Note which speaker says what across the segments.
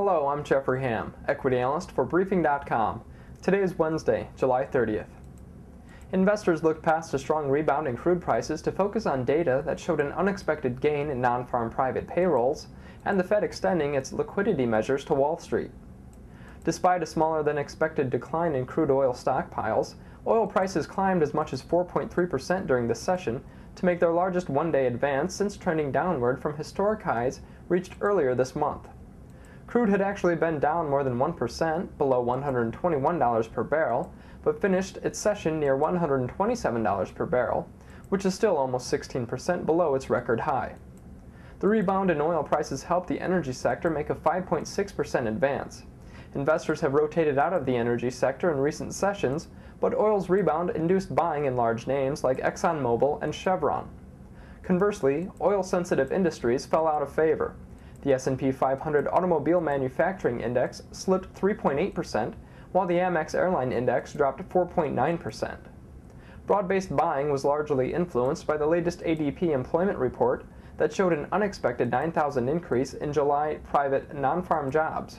Speaker 1: Hello, I'm Jeffrey Ham, equity analyst for Briefing.com. Today is Wednesday, July 30th. Investors looked past a strong rebound in crude prices to focus on data that showed an unexpected gain in non-farm private payrolls and the Fed extending its liquidity measures to Wall Street. Despite a smaller than expected decline in crude oil stockpiles, oil prices climbed as much as 4.3% during this session to make their largest one-day advance since trending downward from historic highs reached earlier this month. Crude had actually been down more than 1%, below $121 per barrel, but finished its session near $127 per barrel, which is still almost 16% below its record high. The rebound in oil prices helped the energy sector make a 5.6% advance. Investors have rotated out of the energy sector in recent sessions, but oil's rebound induced buying in large names like ExxonMobil and Chevron. Conversely, oil-sensitive industries fell out of favor. The S&P 500 Automobile Manufacturing Index slipped 3.8%, while the Amex Airline Index dropped 4.9%. Broad-based buying was largely influenced by the latest ADP employment report that showed an unexpected 9,000 increase in July private non-farm jobs.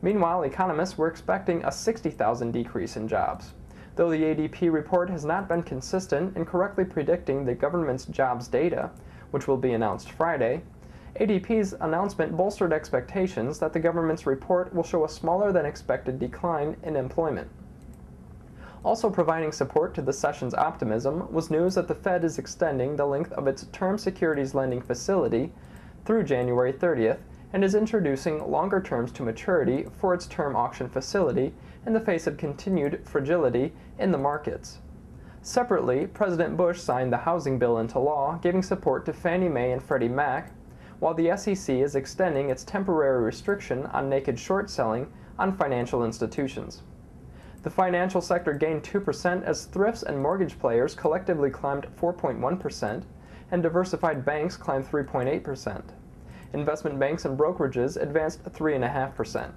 Speaker 1: Meanwhile, economists were expecting a 60,000 decrease in jobs. Though the ADP report has not been consistent in correctly predicting the government's jobs data, which will be announced Friday, ADP's announcement bolstered expectations that the government's report will show a smaller than expected decline in employment. Also providing support to the session's optimism was news that the Fed is extending the length of its term securities lending facility through January 30th and is introducing longer terms to maturity for its term auction facility in the face of continued fragility in the markets. Separately, President Bush signed the housing bill into law, giving support to Fannie Mae and Freddie Mac, while the SEC is extending its temporary restriction on naked short selling on financial institutions. The financial sector gained 2% as thrifts and mortgage players collectively climbed 4.1%, and diversified banks climbed 3.8%. Investment banks and brokerages advanced 3.5%.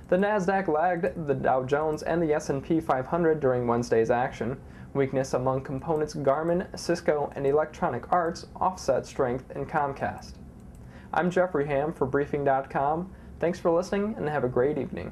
Speaker 1: The Nasdaq lagged the Dow Jones and the S&P 500 during Wednesday's action. Weakness among components Garmin, Cisco, and Electronic Arts offset strength in Comcast. I'm Jeffrey Ham for Briefing.com. Thanks for listening and have a great evening.